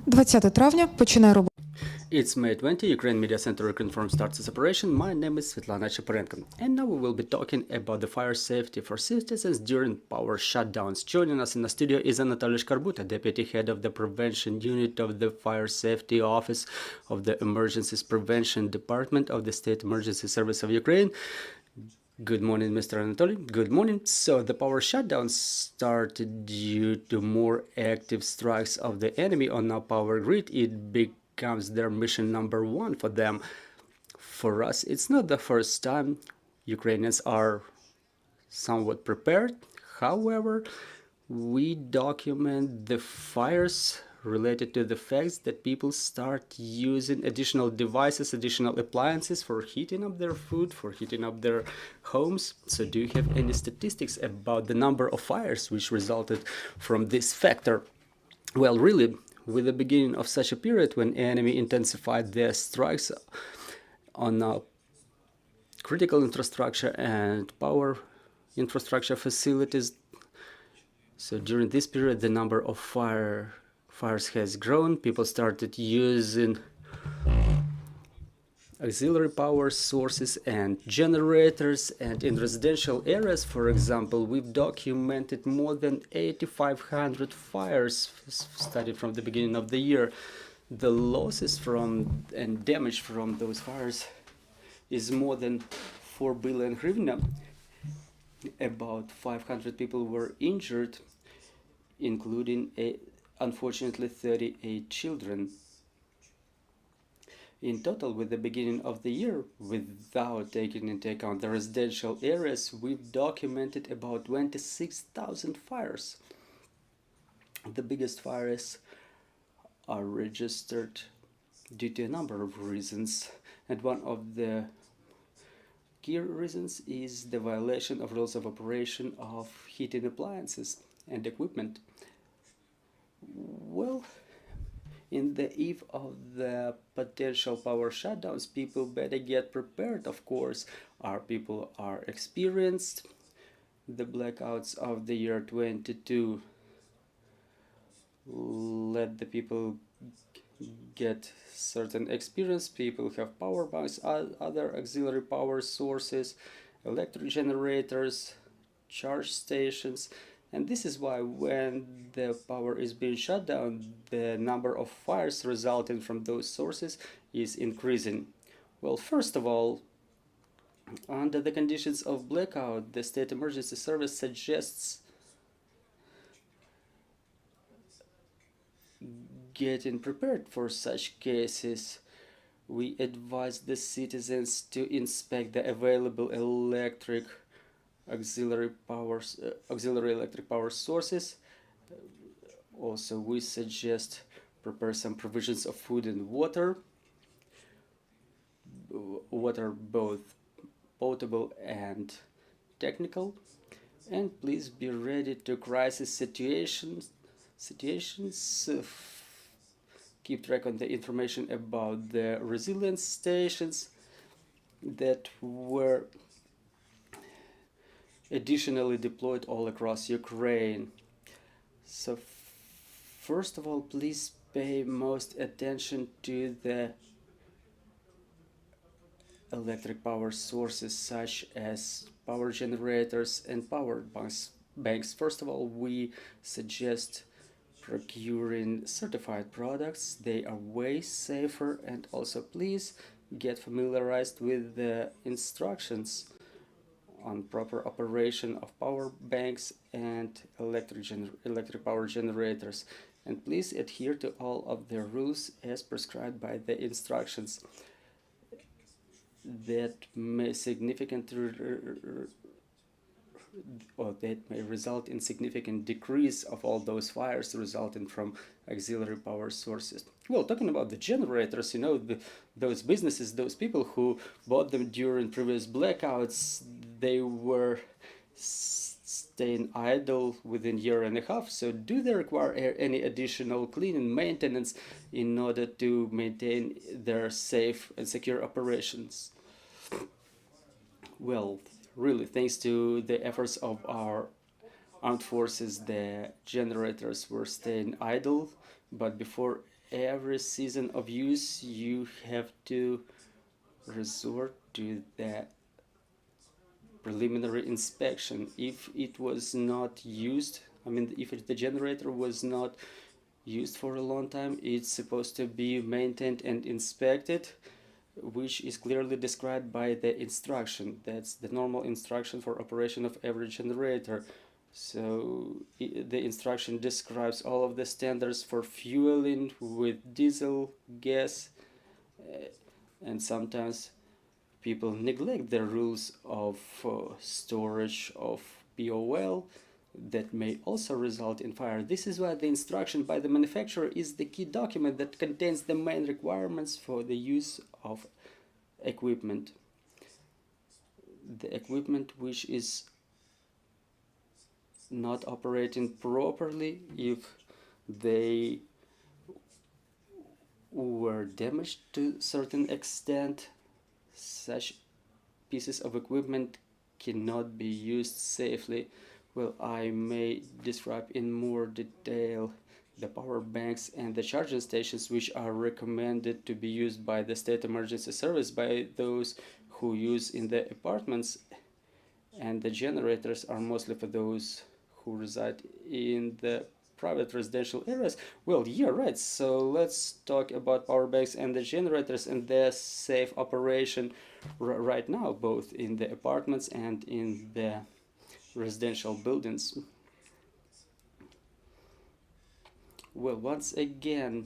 20 травня починає роботу. It's May 20, Ukraine Media Center confirms starts its operation. My name is Svetlana Chaparenko, and now we will be talking about the fire safety for citizens during power shutdowns. Joining us in the studio is Anatolii Shkarbuta, Deputy Head of the Prevention Unit of the Fire Safety Office of the Emergencies Prevention Department of the State Emergency Service of Ukraine. Good morning, Mr. Anatolii. Good morning. So the power shutdown started due to more active strikes of the enemy on our power grid. It becomes their mission number one for them. For us, it's not the first time. Ukrainians are somewhat prepared. However, we document the fires related to the fact that people start using additional devices, additional appliances for heating up their food, for heating up their homes. So do you have any statistics about the number of fires which resulted from this factor? Well, really, with the beginning of such a period when enemy intensified their strikes on critical infrastructure and power infrastructure facilities, so during this period the number of fires has grown. People started using auxiliary power sources and generators, and in residential areas, for example, we've documented more than 8,500 fires started from the beginning of the year. The losses from and damage from those fires is more than 4 billion hryvnia. About 500 people were injured, including unfortunately 38 children. In total, with the beginning of the year, without taking into account the residential areas, we've documented about 26,000 fires. The biggest fires are registered due to a number of reasons, and one of the key reasons is the violation of rules of operation of heating appliances and equipment. Well, in the eve of the potential power shutdowns, people better get prepared, of course. Our people are experienced. The blackouts of the year 22 let the people get certain experience. People have power banks, other auxiliary power sources, electric generators, charge stations. And this is why when the power is being shut down, the number of fires resulting from those sources is increasing. Well, first of all, under the conditions of blackout, the State Emergency Service suggests getting prepared for such cases. We advise the citizens to inspect the available auxiliary electric power sources. Also, we suggest prepare some provisions of food and water both potable and technical, and please be ready to crisis situations. Keep track on the information about the resilience stations that were additionally deployed all across Ukraine. So first of all, please pay most attention to the electric power sources such as power generators and power banks. First of all, we suggest procuring certified products. They are way safer, and also please get familiarized with the instructions on proper operation of power banks and electric power generators, and please adhere to all of the rules as prescribed by the instructions. That may result in significant decrease of all those fires resulting from auxiliary power sources. Well, talking about the generators, you know, those businesses, those people who bought them during previous blackouts, they were staying idle within a year and a half. So do they require any additional cleaning maintenance in order to maintain their safe and secure operations? Well, really, thanks to the efforts of our armed forces, the generators were staying idle but before every season of use you have to resort to the preliminary inspection. If it was not used, if the generator was not used for a long time, it's supposed to be maintained and inspected, which is clearly described by the instruction. That's the normal instruction for operation of every generator. So the instruction describes all of the standards for fueling with diesel, gas, and sometimes people neglect the rules of storage of POL that may also result in fire. This is why the instruction by the manufacturer is the key document that contains the main requirements for the use of equipment. The equipment which is not operating properly, if they were damaged to a certain extent, such pieces of equipment cannot be used safely. Well, I may describe in more detail the power banks and the charging stations which are recommended to be used by the state emergency service by those who use in the apartments, and the generators are mostly for those who reside in the private residential areas. Well, yeah, right. So let's talk about power banks and the generators and their safe operation right now, both in the apartments and in the residential buildings. Well, once again,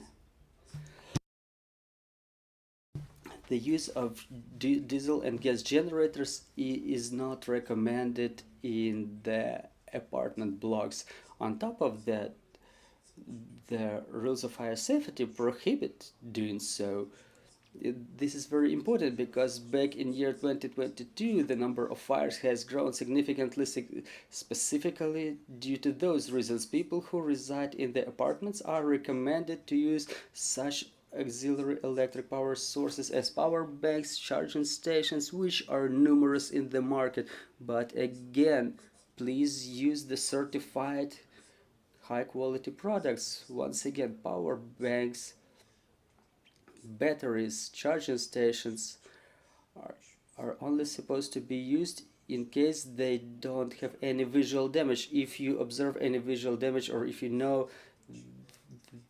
the use of diesel and gas generators is not recommended in the apartment blocks. On top of that, the rules of fire safety prohibit doing so. This is very important because back in year 2022 the number of fires has grown significantly, specifically due to those reasons. People who reside in the apartments are recommended to use such auxiliary electric power sources as power banks, charging stations, which are numerous in the market. But again, please use the certified high quality products. Once again, power banks, batteries, charging stations are only supposed to be used in case they don't have any visual damage. If you observe any visual damage, or if you know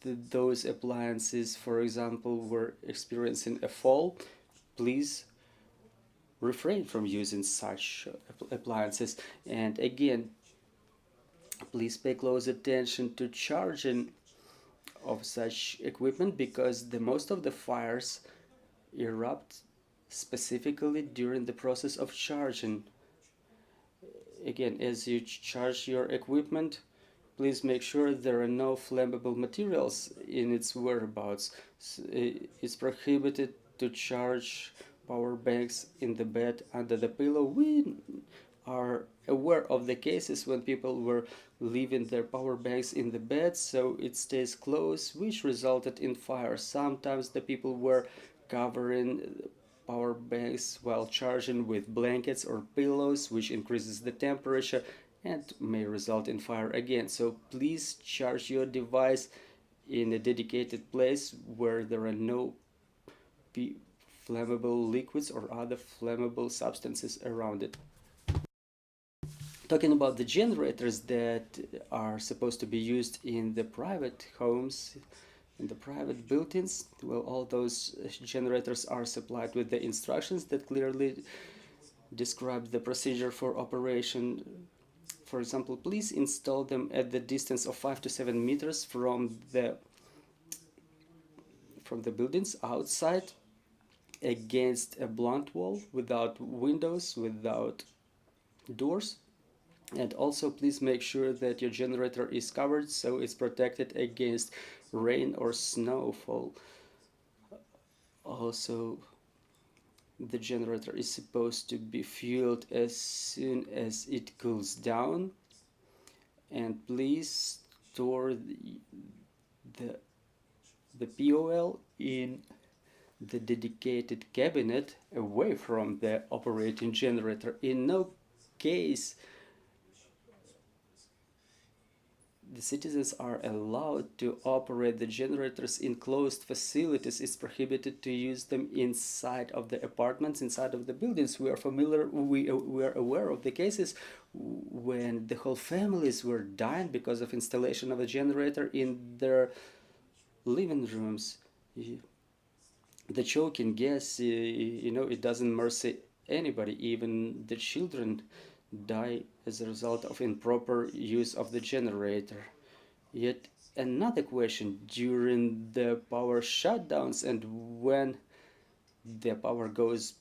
those appliances, for example, were experiencing a fall, please refrain from using such appliances. And again, please pay close attention to charging of such equipment, because the most of the fires erupt specifically during the process of charging. Again, as you charge your equipment, please make sure there are no flammable materials in its whereabouts. It's prohibited to charge power banks in the bed, under the pillow. We are aware of the cases when people were leaving their power banks in the bed so it stays closed, which resulted in fire. Sometimes the people were covering power banks while charging with blankets or pillows, which increases the temperature and may result in fire again. So please charge your device in a dedicated place where there are no flammable liquids or other flammable substances around it. Talking about the generators that are supposed to be used in the private homes, in the private buildings, well, all those generators are supplied with the instructions that clearly describe the procedure for operation. For example, please install them at the distance of 5 to 7 meters from the buildings outside, against a blunt wall, without windows, without doors. And also please make sure that your generator is covered so it's protected against rain or snowfall. Also, the generator is supposed to be fueled as soon as it cools down, and please store the POL in the dedicated cabinet away from the operating generator. In no case the citizens are allowed to operate the generators in closed facilities. It's prohibited to use them inside of the apartments, inside of the buildings. We are aware of the cases when the whole families were dying because of installation of a generator in their living rooms. The choking gas, it doesn't mercy anybody. Even the children die as a result of improper use of the generator. Yet another question: during the power shutdowns and when the power goes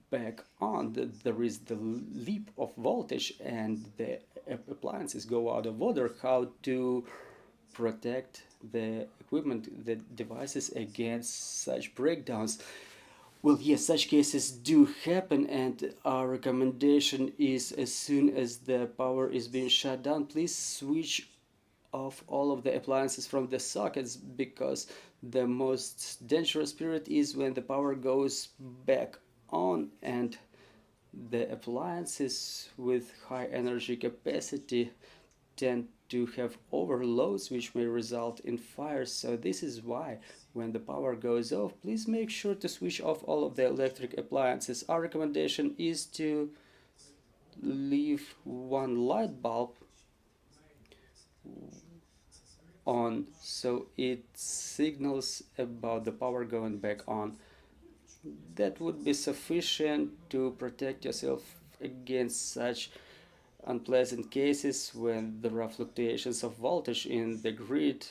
back on, there is the leap of voltage and the appliances go out of order. How to protect the equipment, the devices against such breakdowns? Well, yes, such cases do happen, and our recommendation is, as soon as the power is being shut down, please switch off all of the appliances from the sockets, because the most dangerous period is when the power goes back on and the appliances with high energy capacity tend to have overloads, which may result in fires. So this is why when the power goes off, please make sure to switch off all of the electric appliances. Our recommendation is to leave one light bulb on, so it signals about the power going back on. That would be sufficient to protect yourself against such unpleasant cases when there are fluctuations of voltage in the grid.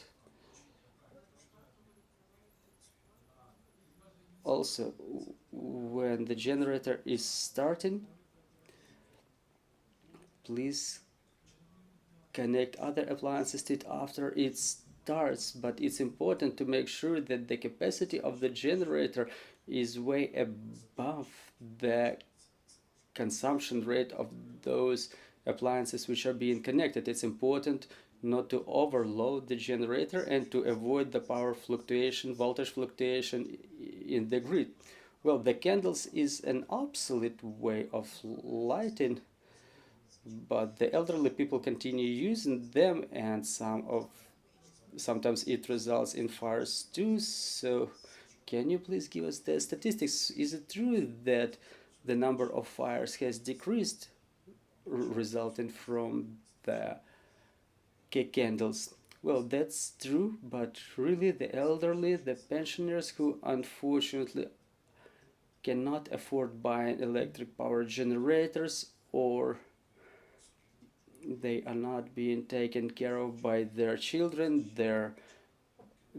Also, when the generator is starting, please connect other appliances to it after it starts, but it's important to make sure that the capacity of the generator is way above the consumption rate of those appliances which are being connected. It's important not to overload the generator and to avoid the power fluctuation, voltage fluctuation in the grid. Well, the candles is an obsolete way of lighting, but the elderly people continue using them, and sometimes it results in fires too. So can you please give us the statistics? Is it true that the number of fires has decreased resulting from the candles? Well, that's true, but really the elderly, the pensioners who unfortunately cannot afford buying electric power generators, or they are not being taken care of by their children, their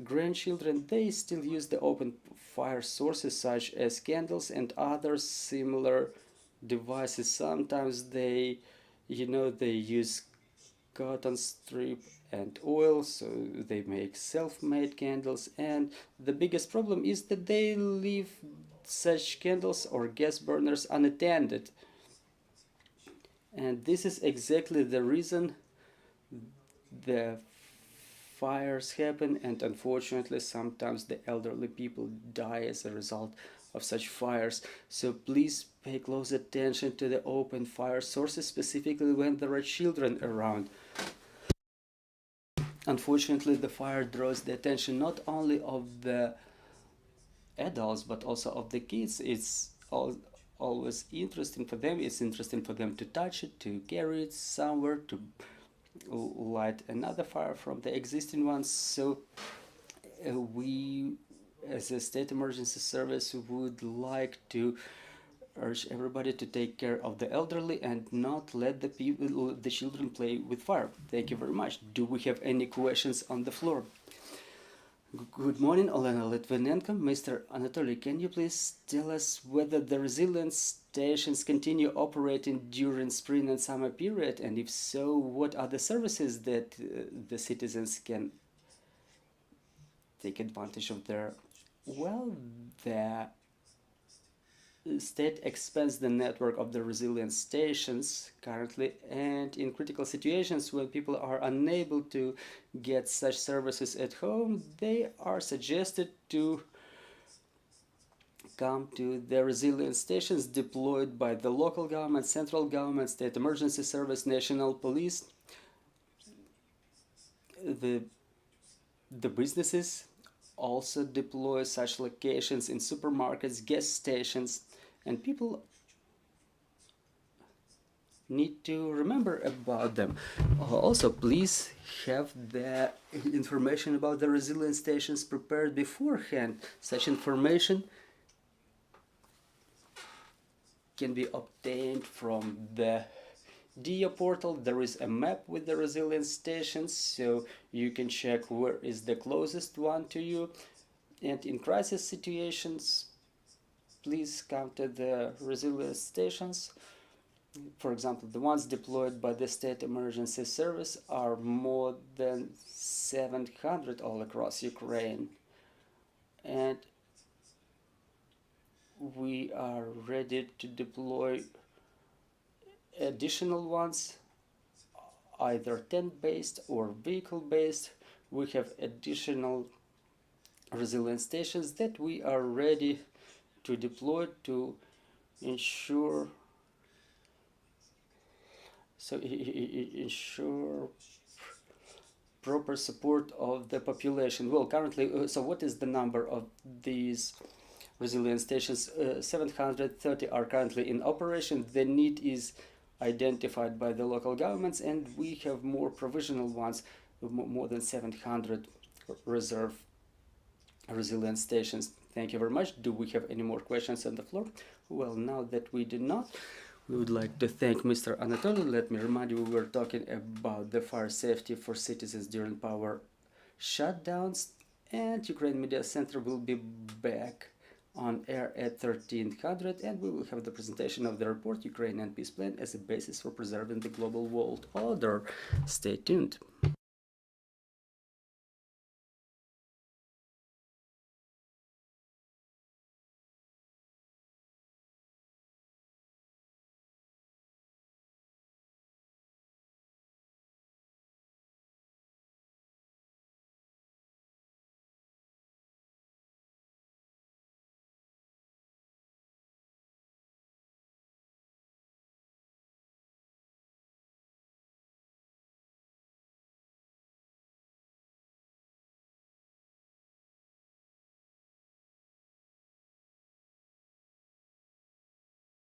grandchildren, they still use the open fire sources such as candles and other similar devices. Sometimes they use cotton strip and oil, so they make self-made candles, and the biggest problem is that they leave such candles or gas burners unattended. And this is exactly the reason the fires happen, and unfortunately sometimes the elderly people die as a result of such fires. So please pay close attention to the open fire sources, specifically when there are children around. Unfortunately, the fire draws the attention not only of the adults but also of the kids. It's always interesting for them. It's interesting for them to touch it, to carry it somewhere, to light another fire from the existing ones. So we, as a state emergency service, would like to urge everybody to take care of the elderly and not let the children play with fire. Thank you very much. Do we have any questions on the floor? Good morning, Olena Litvinenko. Mr. Anatolii, can you please tell us whether the resilience stations continue operating during spring and summer period, and if so, what are the services that the citizens can take advantage of there? Well, the state expands the network of the resilience stations currently, and in critical situations when people are unable to get such services at home, they are suggested to come to the resilience stations deployed by the local government, central government, state emergency service, national police. the businesses also deploy such locations in supermarkets, gas stations, and people need to remember about them. Also, please have the information about the resilience stations prepared beforehand. Such information can be obtained from the DIA portal. There is a map with the resilience stations, so you can check where is the closest one to you. And in crisis situations, please come to the resilience stations. For example, the ones deployed by the State Emergency Service are more than 700 all across Ukraine. And we are ready to deploy additional ones, either tent-based or vehicle-based. We have additional resilience stations that we are ready to deploy to ensure proper support of the population. Well, currently, so what is the number of these resilience stations? 730 are currently in operation. The need is identified by the local governments, and we have more provisional ones, more than 700 reserve resilience stations. Thank you very much. Do we have any more questions on the floor? Well, now that we do not, we would like to thank Mr. Anatolii. Let me remind you, we were talking about the fire safety for citizens during power shutdowns, and Ukraine Media Center will be back on air at 1300, and we will have the presentation of the report Ukrainian Peace Plan as a basis for preserving the global world order. Stay tuned.